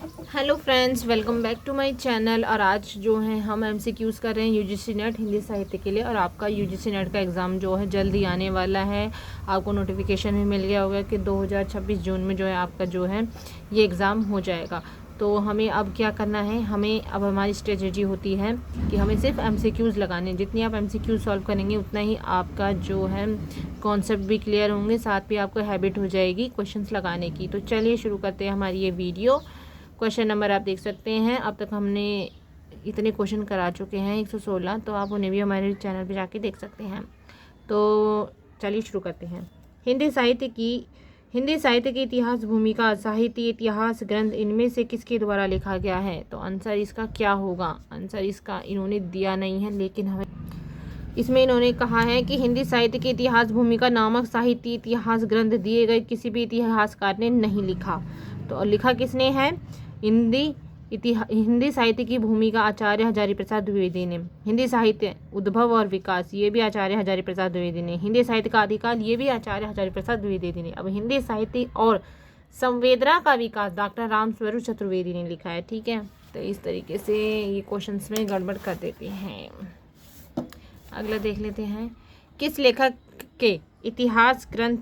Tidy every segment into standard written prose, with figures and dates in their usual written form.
Hello friends, welcome back to my channel. और आज जो है हम एमसीक्यूज़ कर रहे हैं यूजीसी नेट हिंदी साहित्य के लिए। और आपका यूजीसी नेट का एग्ज़ाम जो है जल्दी आने वाला है। आपको नोटिफिकेशन भी मिल गया होगा कि 2026 जून में जो है आपका जो है ये एग्ज़ाम हो जाएगा। तो हमें अब क्या करना है, अब हमारी स्ट्रेटजी होती है कि हमें सिर्फ एमसीक्यूज़ लगाने। जितनी आप एमसीक्यूज़ सॉल्व करेंगे उतना ही आपका जो है कॉन्सेप्ट भी क्लियर होंगे, साथ भी आपको हैबिट हो जाएगी क्वेश्चंस लगाने की। तो चलिए शुरू करते हैं हमारी ये वीडियो। क्वेश्चन नंबर आप देख सकते हैं। अब तक हमने इतने क्वेश्चन करा चुके हैं 116, तो आप उन्हें भी हमारे चैनल पे जाके देख सकते हैं। तो चलिए शुरू करते हैं। हिंदी साहित्य की इतिहास भूमिका, साहित्य इतिहास ग्रंथ इनमें से किसके द्वारा लिखा गया है? तो आंसर इसका क्या होगा? आंसर इसका इन्होंने दिया नहीं है, लेकिन हमें इसमें इन्होंने कहा है कि हिंदी साहित्य की इतिहास भूमिका नामक साहित्य इतिहास ग्रंथ दिए गए किसी भी इतिहासकार ने नहीं लिखा। तो लिखा किसने है? हिंदी साहित्य की भूमिका आचार्य हजारी प्रसाद द्विवेदी ने। हिंदी साहित्य उद्भव और विकास, ये भी आचार्य हजारी प्रसाद द्विवेदी ने। हिंदी साहित्य का आदिकाल, ये भी आचार्य हजारी प्रसाद द्विवेदी ने। अब हिंदी साहित्य और संवेदना का विकास डॉक्टर रामस्वरूप चतुर्वेदी ने लिखा है। ठीक है, तो इस तरीके से ये क्वेश्चंस में गड़बड़ कर देते हैं। अगला देख लेते हैं। किस लेखक के इतिहास ग्रंथ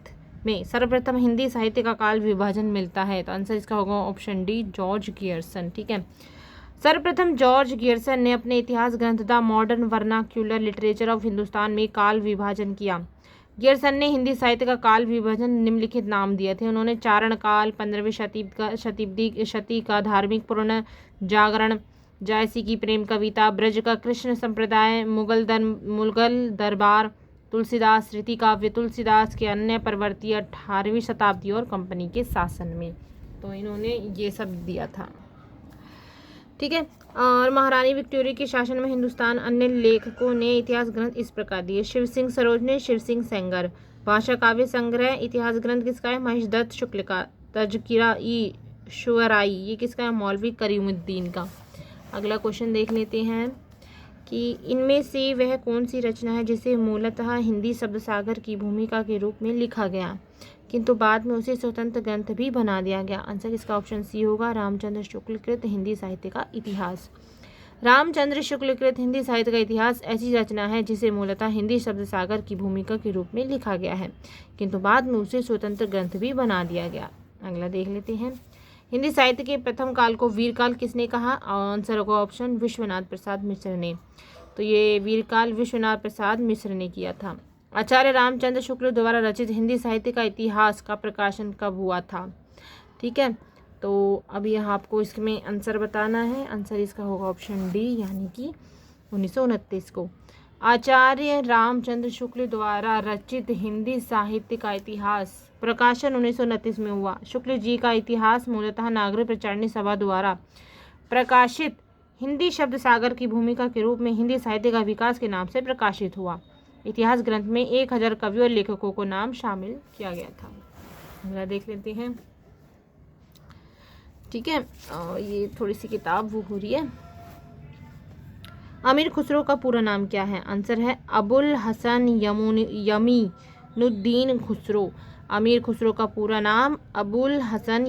में सर्वप्रथम हिंदी साहित्य का काल विभाजन मिलता है? तो आंसर इसका होगा ऑप्शन डी, जॉर्ज गियर्सन। ठीक है, सर्वप्रथम जॉर्ज गियर्सन ने अपने इतिहास ग्रंथ the modern vernacular literature of Hindustan में काल विभाजन किया। गियर्सन ने हिंदी साहित्य का काल विभाजन निम्नलिखित नाम दिए थे। उन्होंने चारण काल, 15वीं शती का धार्मिक पूर्ण जागरण, जायसी की प्रेम कविता, ब्रज का कृष्ण संप्रदाय, मुगल दरबार, तुलसीदास रीति काव्य, तुलसीदास के अन्य प्रवर्ती 18वीं शताब्दी और कंपनी के शासन में। तो इन्होंने ये सब दिया था। ठीक है, और महारानी विक्टोरिया के शासन में हिंदुस्तान अन्य लेखकों ने इतिहास ग्रंथ इस प्रकार दिए। शिव सिंह सरोज ने शिव सिंह सेंगर। भाषा काव्य संग्रह इतिहास ग्रंथ किसका है? महेश दत्त शुक्ल का। तजकिरा ई शुअराई, ये किसका है? मौलवी करीमुद्दीन का। अगला क्वेश्चन देख लेते हैं कि इनमें से वह कौन सी रचना है जिसे मूलतः हिंदी शब्द सागर की भूमिका के रूप में लिखा गया, किंतु बाद में उसे स्वतंत्र ग्रंथ भी बना दिया गया? आंसर इसका ऑप्शन सी होगा, रामचंद्र शुक्ल कृत हिंदी साहित्य का इतिहास। रामचंद्र शुक्ल कृत हिंदी साहित्य का इतिहास ऐसी रचना है जिसे मूलतः हिंदी शब्द सागर की भूमिका के रूप में लिखा गया है, किंतु बाद में उसे स्वतंत्र ग्रंथ भी बना दिया गया। अगला देख लेते हैं। हिंदी साहित्य के प्रथम काल को वीरकाल किसने कहा? आंसर होगा ऑप्शन विश्वनाथ प्रसाद मिश्र ने। तो ये वीरकाल विश्वनाथ प्रसाद मिश्र ने किया था। आचार्य रामचंद्र शुक्ल द्वारा रचित हिंदी साहित्य का इतिहास का प्रकाशन कब हुआ था? ठीक है, तो अभी यहाँ आपको इसमें आंसर बताना है। आंसर इसका होगा ऑप्शन डी, यानी कि 1929 को। आचार्य रामचंद्र शुक्ल द्वारा रचित हिंदी साहित्य का इतिहास प्रकाशन 1929 में हुआ। शुक्ल जी का इतिहास मूलतः नागरिक प्रचारणी सभा द्वारा प्रकाशित हिंदी शब्द सागर की भूमिका के रूप में हिंदी साहित्य का विकास के नाम से प्रकाशित हुआ। इतिहास ग्रंथ में 1000 कवियों और लेखकों को नाम शामिल किया गया था। अगला देख लेते हैं। ठीक है, ये थोड़ी सी किताब वो हो रही है। अमीर खुसरो का पूरा नाम क्या है? आंसर है अबुल हसन यमीनुद्दीन खुसरो। अमीर खुसरो का पूरा नाम अबुल हसन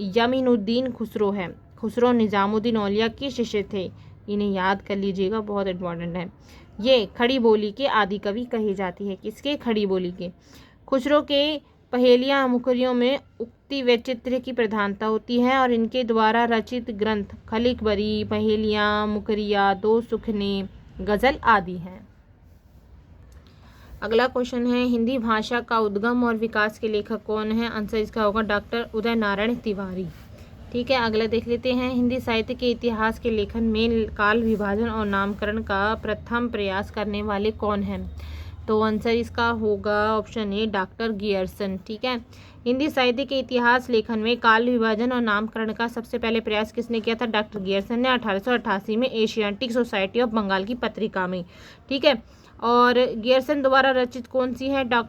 यमीनुद्दीन खुसरो है। खुसरो निजामुद्दीन औलिया के शिष्य थे। इन्हें याद कर लीजिएगा, बहुत इंपॉर्टेंट है। ये खड़ी बोली के आदि कवि कही जाती है। किसके? खड़ी बोली के। खुसरो के पहेलियाँ मुखरियों में उक्ति व चित्र की प्रधानता होती है और इनके द्वारा रचित ग्रंथ खलिक बरी, पहेलियाँ, मुकरिया, दो सुखने, गजल आदि हैं। अगला क्वेश्चन है, हिंदी भाषा का उद्गम और विकास के लेखक कौन है? आंसर इसका होगा डॉक्टर उदय नारायण तिवारी। ठीक है, अगला देख लेते हैं। हिंदी साहित्य के इतिहास के लेखन में काल विभाजन और नामकरण का प्रथम प्रयास करने वाले कौन हैं? तो आंसर इसका होगा ऑप्शन ए, डॉक्टर गियर्सन। ठीक है, हिंदी साहित्य के इतिहास लेखन में काल विभाजन और नामकरण का सबसे पहले प्रयास किसने किया था? डॉक्टर गियर्सन ने 1888 में एशियाटिक सोसाइटी ऑफ बंगाल की पत्रिका में। ठीक है, और गियर्सन द्वारा रचित कौन सी है? The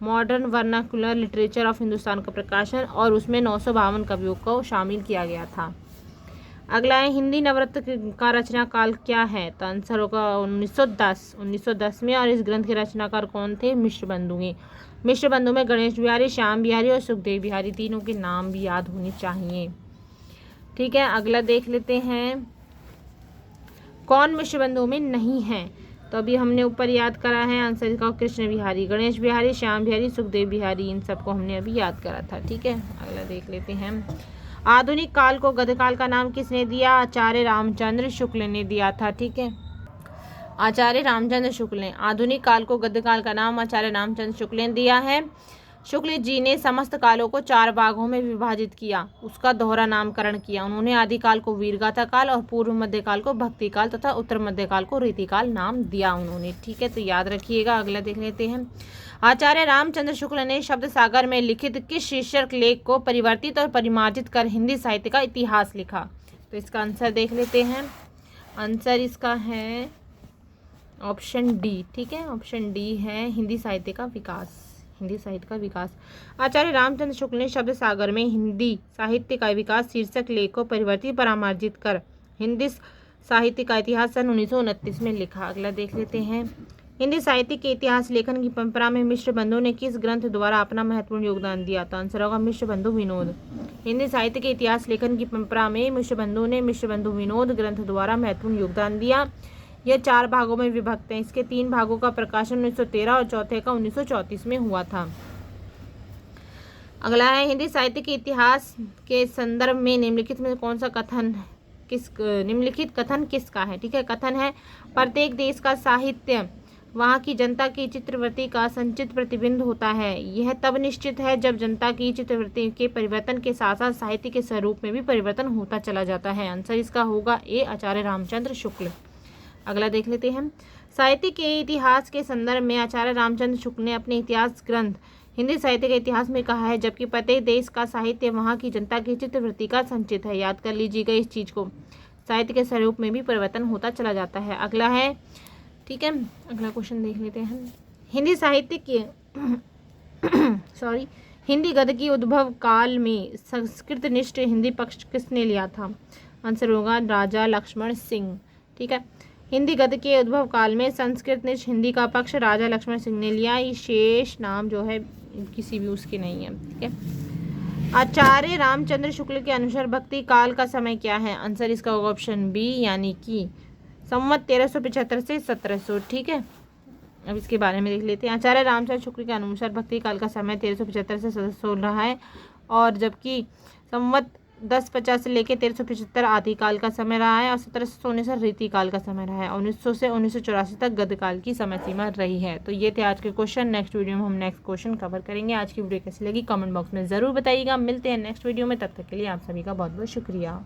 modern vernacular literature of Hindustan का प्रकाशन, और उसमें 952 कवियों को शामिल किया गया था। अगला है हिंदी नवरत्न का रचना काल क्या है, तो आंसर होगा 1910 में। और इस ग्रंथ के रचनाकार कौन थे, मिश्र बंधु हैं। मिश्र बंधु में गणेश बिहारी, श्याम बिहारी और सुखदेव बिहारी, तीनों के नाम भी याद होने चाहिए। ठीक है, अगला देख लेते हैं कौन मिश्र बंधुओं में नहीं है, तो अभी हमने ऊपर याद करा है, आंसर इसका कृष्ण बिहारी, गणेश बिहारी, श्याम बिहारी, सुखदेव बिहारी, इन सबको हमने अभी याद करा था। ठीक है, अगला देख लेते हैं आधुनिक काल को गद्यकाल का नाम किसने दिया, आचार्य रामचंद्र शुक्ल ने दिया था। ठीक है, आचार्य रामचंद्र शुक्ल ने आधुनिक काल को गद्यकाल का नाम आचार्य रामचंद्र शुक्ल ने दिया है। शुक्ल जी ने समस्त कालों को 4 भागों में विभाजित किया, उसका दोहरा नामकरण किया। उन्होंने आदिकाल को वीरगाथा काल और पूर्व मध्यकाल को भक्ति काल तथा उत्तर मध्यकाल को रीतिकाल नाम दिया उन्होंने। ठीक है, तो याद रखिएगा। अगला देख लेते हैं आचार्य रामचंद्र शुक्ल ने शब्द सागर में लिखित किस शीर्षक लेख को परिवर्तित और परिमार्जित कर हिंदी साहित्य का इतिहास लिखा, तो इसका आंसर देख लेते हैं। आंसर इसका है ऑप्शन डी। ठीक है, ऑप्शन डी है हिंदी साहित्य का विकास, हिंदी साहित्य का विकास। आचार्य रामचंद्र शुक्ल ने शब्द सागर में हिंदी साहित्य का विकास शीर्षक लेख को परिवर्तित परामर्जित कर हिंदी साहित्य का इतिहास सन 1929 में लिखा। अगला देख लेते हैं हिंदी साहित्य के इतिहास लेखन की परंपरा में मिश्र बंधु ने किस ग्रंथ द्वारा अपना महत्वपूर्ण योगदान दिया, तो आंसर होगा मिश्र बंधु विनोद। हिंदी साहित्य के इतिहास लेखन की परंपरा में मिश्र बंधु ने मिश्र बंधु विनोद ग्रंथ द्वारा महत्वपूर्ण योगदान दिया। यह 4 भागों में विभक्त है। इसके 3 भागों का प्रकाशन 1913 और चौथे का 1934 में हुआ था। अगला है हिंदी साहित्य के इतिहास के संदर्भ में निम्नलिखित में कौन सा कथन निम्नलिखित कथन किसका है। ठीक है, कथन है प्रत्येक देश का साहित्य वहाँ की जनता की चित्रवृत्ति का संचित प्रतिबिंब होता है। यह तब निश्चित है जब जनता की चित्रवृत्ति के परिवर्तन के साथ साथ साहित्य के स्वरूप में भी परिवर्तन होता चला जाता है। आंसर इसका होगा ए, आचार्य रामचंद्र शुक्ल। अगला देख लेते हैं साहित्य के इतिहास के संदर्भ में आचार्य रामचंद्र शुक्ल ने अपने इतिहास ग्रंथ हिंदी साहित्य के इतिहास में कहा है जबकि प्रत्येक देश का साहित्य वहाँ की जनता की चित्रवृत्ति का संचित है। याद कर लीजिएगा इस चीज़ को, साहित्य के स्वरूप में भी परिवर्तन होता चला जाता है। अगला है, ठीक है, अगला क्वेश्चन देख लेते हैं हिंदी साहित्य के हिंदी गद्य की उद्भव काल में संस्कृत निष्ठ हिंदी पक्ष किसने लिया था। आंसर होगा राजा लक्ष्मण सिंह। ठीक है, हिंदी गद्य के उद्भव काल में संस्कृत निष्ठ हिंदी का पक्ष राजा लक्ष्मण सिंह ने लिया। ये शेष नाम जो है किसी भी उसके नहीं है। ठीक है, आचार्य रामचंद्र शुक्ल के अनुसार भक्ति काल का समय क्या है। आंसर इसका होगा ऑप्शन बी, यानी कि संवत 1375 से 1700। ठीक है, अब इसके बारे में देख लेते हैं। आचार्य रामचंद्र शुक्ल के अनुसार भक्ति काल का समय 1375 से 1700 रहा है, और जबकि संवत 1050 से लेकर 1375 आदिकाल का समय रहा है, और 1719 से रीतिकाल का समय रहा है, और 1900 से 1984 तक गद्यकाल की समय सीमा रही है। तो ये थे आज के क्वेश्चन। नेक्स्ट वीडियो में हम नेक्स्ट क्वेश्चन कवर करेंगे। आज की वीडियो कैसी लगी कमेंट बॉक्स में ज़रूर बताइएगा। मिलते हैं नेक्स्ट वीडियो में, तब तक के लिए आप सभी का बहुत बहुत शुक्रिया।